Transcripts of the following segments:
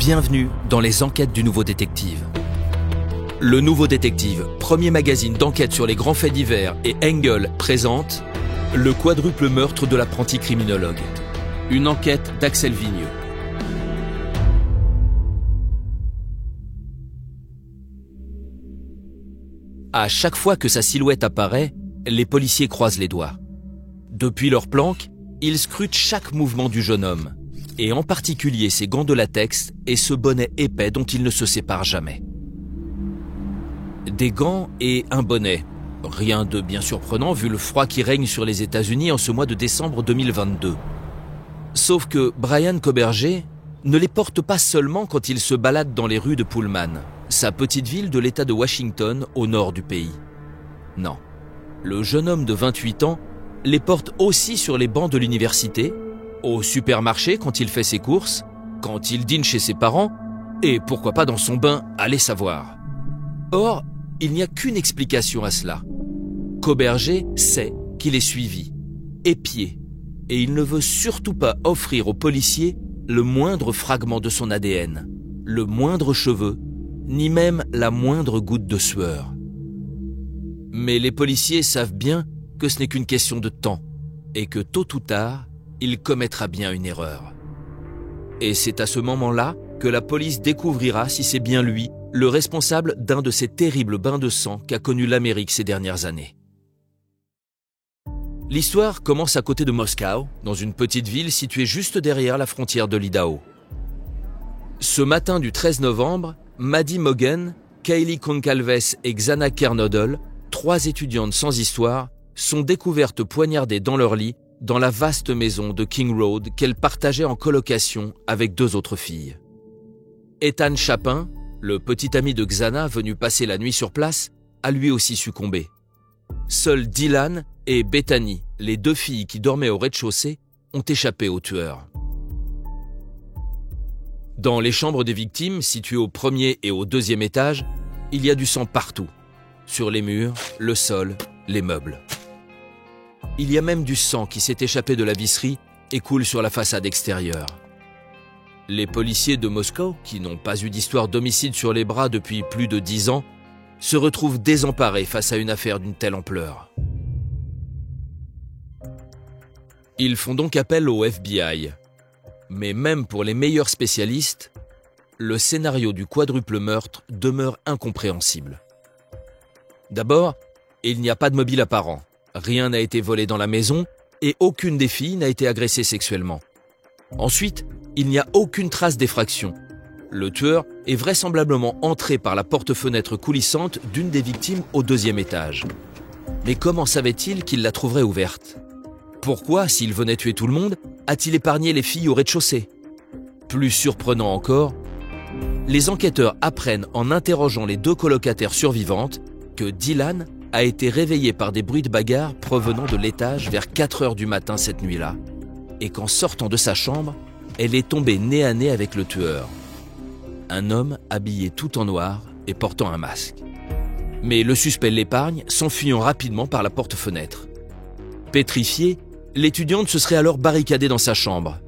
Bienvenue dans les enquêtes du Nouveau Détective. Le Nouveau Détective, premier magazine d'enquête sur les grands faits divers, et Engel présente le quadruple meurtre de l'apprenti criminologue. Une enquête d'Axel Vigneux. À chaque fois que sa silhouette apparaît, les policiers croisent les doigts. Depuis leur planque, ils scrutent chaque mouvement du jeune homme, et en particulier ses gants de latex et ce bonnet épais dont il ne se sépare jamais. Des gants et un bonnet. Rien de bien surprenant vu le froid qui règne sur les États-Unis en ce mois de décembre 2022. Sauf que Brian Koberger ne les porte pas seulement quand il se balade dans les rues de Pullman, sa petite ville de l'État de Washington au nord du pays. Non, le jeune homme de 28 ans les porte aussi sur les bancs de l'université, au supermarché quand il fait ses courses, quand il dîne chez ses parents, et pourquoi pas dans son bain, allez savoir. Or, il n'y a qu'une explication à cela. Koberger sait qu'il est suivi, épié, et il ne veut surtout pas offrir aux policiers le moindre fragment de son ADN, le moindre cheveu, ni même la moindre goutte de sueur. Mais les policiers savent bien que ce n'est qu'une question de temps, et que tôt ou tard, il commettra bien une erreur. Et c'est à ce moment-là que la police découvrira si c'est bien lui, le responsable d'un de ces terribles bains de sang qu'a connu l'Amérique ces dernières années. L'histoire commence à côté de Moscow, dans une petite ville située juste derrière la frontière de l'Idaho. Ce matin du 13 novembre, Maddie Mogen, Kaylee Goncalves et Xana Kernodle, 3 étudiantes sans histoire, sont découvertes poignardées dans leur lit dans la vaste maison de King Road qu'elles partageaient en colocation avec 2 autres filles. Ethan Chapin, le petit ami de Xana venu passer la nuit sur place, a lui aussi succombé. Seuls Dylan et Bethany, les 2 filles qui dormaient au rez-de-chaussée, ont échappé aux tueurs. Dans les chambres des victimes, situées au 1er et au 2e étage, il y a du sang partout, sur les murs, le sol, les meubles. Il y a même du sang qui s'est échappé de la visserie et coule sur la façade extérieure. Les policiers de Moscou, qui n'ont pas eu d'histoire d'homicide sur les bras depuis plus de 10 ans, se retrouvent désemparés face à une affaire d'une telle ampleur. Ils font donc appel au FBI. Mais même pour les meilleurs spécialistes, le scénario du quadruple meurtre demeure incompréhensible. D'abord, il n'y a pas de mobile apparent. Rien n'a été volé dans la maison et aucune des filles n'a été agressée sexuellement. Ensuite, il n'y a aucune trace d'effraction. Le tueur est vraisemblablement entré par la porte-fenêtre coulissante d'une des victimes au 2e étage. Mais comment savait-il qu'il la trouverait ouverte ? Pourquoi, s'il venait tuer tout le monde, a-t-il épargné les filles au rez-de-chaussée ? Plus surprenant encore, les enquêteurs apprennent en interrogeant les 2 colocataires survivantes que Dylan a été réveillée par des bruits de bagarre provenant de l'étage vers 4 heures du matin cette nuit-là, et qu'en sortant de sa chambre, elle est tombée nez à nez avec le tueur. Un homme habillé tout en noir et portant un masque. Mais le suspect l'épargne, s'enfuyant rapidement par la porte-fenêtre. Pétrifiée, l'étudiante se serait alors barricadée dans sa chambre.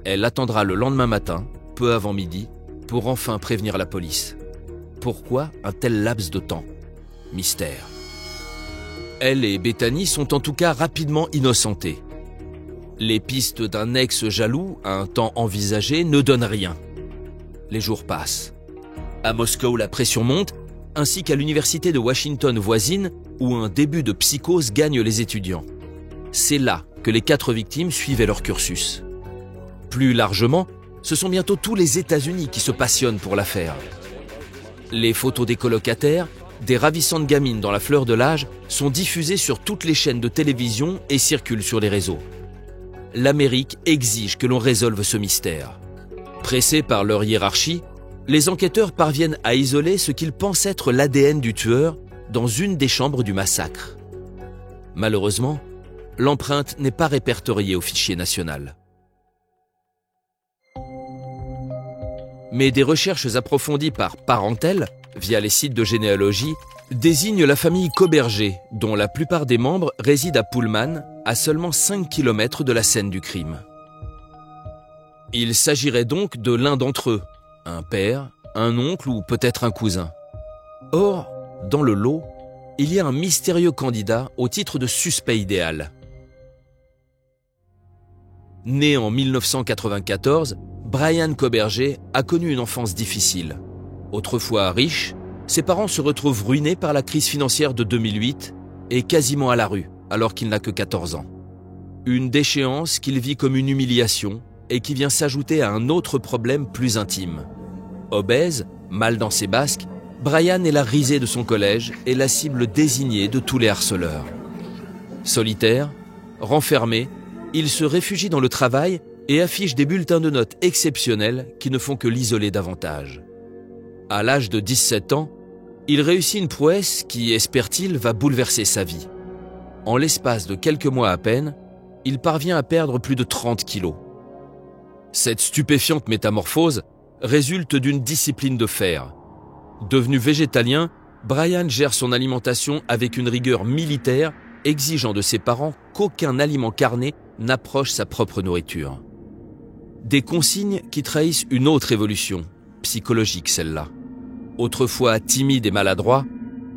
Elle attendra le lendemain matin, peu avant midi, pour enfin prévenir la police. Pourquoi un tel laps de temps ? Mystère. Elle et Bethany sont en tout cas rapidement innocentées. Les pistes d'un ex jaloux, à un temps envisagé, ne donnent rien. Les jours passent. À Moscou, la pression monte, ainsi qu'à l'université de Washington voisine, où un début de psychose gagne les étudiants. C'est là que les 4 victimes suivaient leur cursus. Plus largement, ce sont bientôt tous les États-Unis qui se passionnent pour l'affaire. Les photos des colocataires, des ravissantes gamines dans la fleur de l'âge, sont diffusées sur toutes les chaînes de télévision et circulent sur les réseaux. L'Amérique exige que l'on résolve ce mystère. Pressés par leur hiérarchie, les enquêteurs parviennent à isoler ce qu'ils pensent être l'ADN du tueur dans une des chambres du massacre. Malheureusement, l'empreinte n'est pas répertoriée au fichier national. Mais des recherches approfondies par parentèle, via les sites de généalogie, désignent la famille Koberger, dont la plupart des membres résident à Pullman, à seulement 5 km de la scène du crime. Il s'agirait donc de l'un d'entre eux, Un père, un oncle ou peut-être un cousin. Or, dans le lot, il y a un mystérieux candidat au titre de suspect idéal. Né en 1994, Brian Koberger a connu une enfance difficile. Autrefois riche, ses parents se retrouvent ruinés par la crise financière de 2008 et quasiment à la rue, alors qu'il n'a que 14 ans. Une déchéance qu'il vit comme une humiliation et qui vient s'ajouter à un autre problème plus intime. Obèse, mal dans ses basques, Brian est la risée de son collège et la cible désignée de tous les harceleurs. Solitaire, renfermé, il se réfugie dans le travail et affiche des bulletins de notes exceptionnels qui ne font que l'isoler davantage. À l'âge de 17 ans, il réussit une prouesse qui, espère-t-il, va bouleverser sa vie. En l'espace de quelques mois à peine, il parvient à perdre plus de 30 kilos. Cette stupéfiante métamorphose résulte d'une discipline de fer. Devenu végétalien, Brian gère son alimentation avec une rigueur militaire, exigeant de ses parents qu'aucun aliment carné n'approche sa propre nourriture. Des consignes qui trahissent une autre évolution, psychologique celle-là. Autrefois timide et maladroit,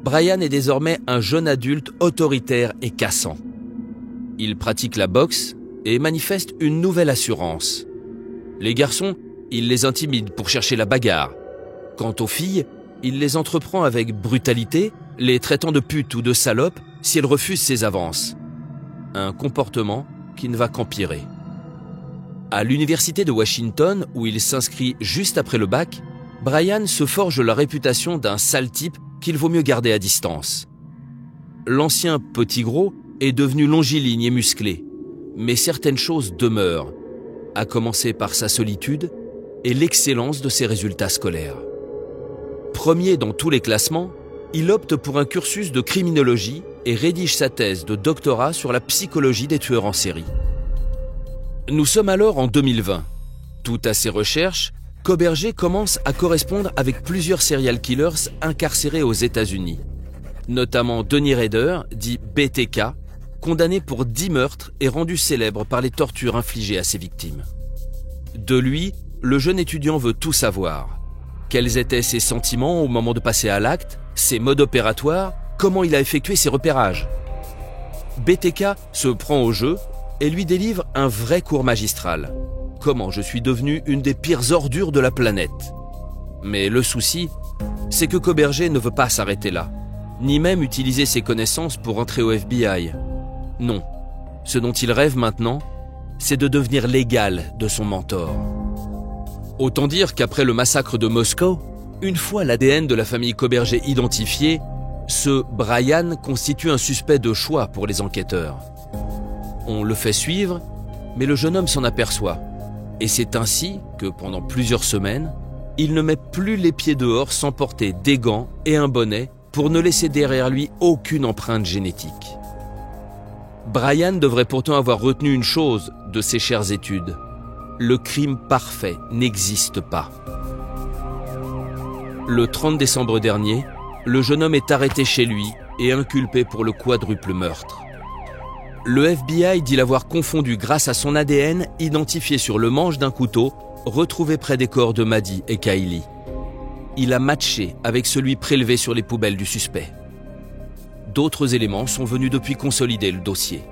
Brian est désormais un jeune adulte autoritaire et cassant. Il pratique la boxe et manifeste une nouvelle assurance. Les garçons, il les intimide pour chercher la bagarre. Quant aux filles, il les entreprend avec brutalité, les traitant de putes ou de salopes si elles refusent ses avances. Un comportement qui ne va qu'empirer. À l'université de Washington, où il s'inscrit juste après le bac, Brian se forge la réputation d'un sale type qu'il vaut mieux garder à distance. L'ancien petit gros est devenu longiligne et musclé, mais certaines choses demeurent, à commencer par sa solitude et l'excellence de ses résultats scolaires. Premier dans tous les classements, il opte pour un cursus de criminologie et rédige sa thèse de doctorat sur la psychologie des tueurs en série. Nous sommes alors en 2020. Tout à ses recherches, Koberger commence à correspondre avec plusieurs serial killers incarcérés aux États-Unis, notamment Denis Rader, dit BTK, condamné pour 10 meurtres et rendu célèbre par les tortures infligées à ses victimes. De lui, le jeune étudiant veut tout savoir. Quels étaient ses sentiments au moment de passer à l'acte, ses modes opératoires, comment il a effectué ses repérages. BTK se prend au jeu et lui délivre un vrai cours magistral. Comment je suis devenu une des pires ordures de la planète. Mais le souci, c'est que Koberger ne veut pas s'arrêter là, ni même utiliser ses connaissances pour entrer au FBI. Non, ce dont il rêve maintenant, c'est de devenir l'égal de son mentor. Autant dire qu'après le massacre de Moscou, une fois l'ADN de la famille Koberger identifié, ce Brian constitue un suspect de choix pour les enquêteurs. On le fait suivre, mais le jeune homme s'en aperçoit. Et c'est ainsi que, pendant plusieurs semaines, il ne met plus les pieds dehors sans porter des gants et un bonnet pour ne laisser derrière lui aucune empreinte génétique. Brian devrait pourtant avoir retenu une chose de ses chères études. Le crime parfait n'existe pas. Le 30 décembre dernier, le jeune homme est arrêté chez lui et inculpé pour le quadruple meurtre. Le FBI dit l'avoir confondu grâce à son ADN identifié sur le manche d'un couteau retrouvé près des corps de Maddie et Kylie. Il a matché avec celui prélevé sur les poubelles du suspect. D'autres éléments sont venus depuis consolider le dossier.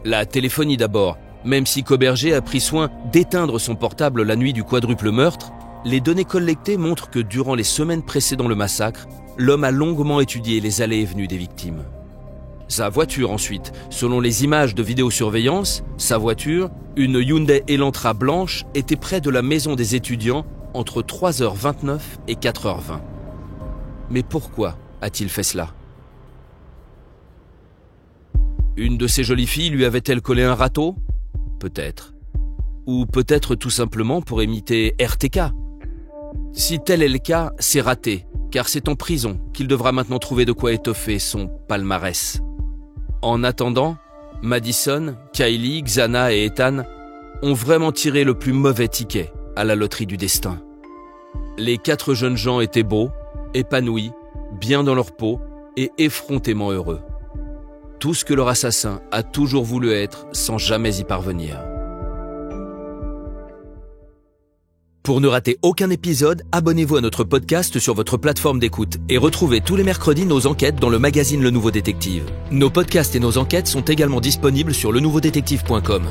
La téléphonie d'abord. Même si Koberger a pris soin d'éteindre son portable la nuit du quadruple meurtre, les données collectées montrent que durant les semaines précédant le massacre, l'homme a longuement étudié les allées et venues des victimes. Sa voiture ensuite, selon les images de vidéosurveillance, sa voiture, une Hyundai Elantra blanche, était près de la maison des étudiants entre 3h29 et 4h20. Mais pourquoi a-t-il fait cela ? Une de ces jolies filles lui avait-elle collé un râteau ? Peut-être. Ou peut-être tout simplement pour imiter RTK. Si tel est le cas, c'est raté, car c'est en prison qu'il devra maintenant trouver de quoi étoffer son palmarès. En attendant, Madison, Kylie, Xana et Ethan ont vraiment tiré le plus mauvais ticket à la loterie du destin. Les 4 jeunes gens étaient beaux, épanouis, bien dans leur peau et effrontément heureux. Tout ce que leur assassin a toujours voulu être sans jamais y parvenir. Pour ne rater aucun épisode, abonnez-vous à notre podcast sur votre plateforme d'écoute et retrouvez tous les mercredis nos enquêtes dans le magazine Le Nouveau Détective. Nos podcasts et nos enquêtes sont également disponibles sur lenouveaudétective.com.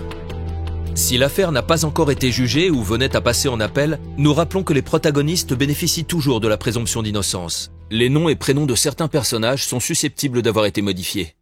Si l'affaire n'a pas encore été jugée ou venait à passer en appel, nous rappelons que les protagonistes bénéficient toujours de la présomption d'innocence. Les noms et prénoms de certains personnages sont susceptibles d'avoir été modifiés.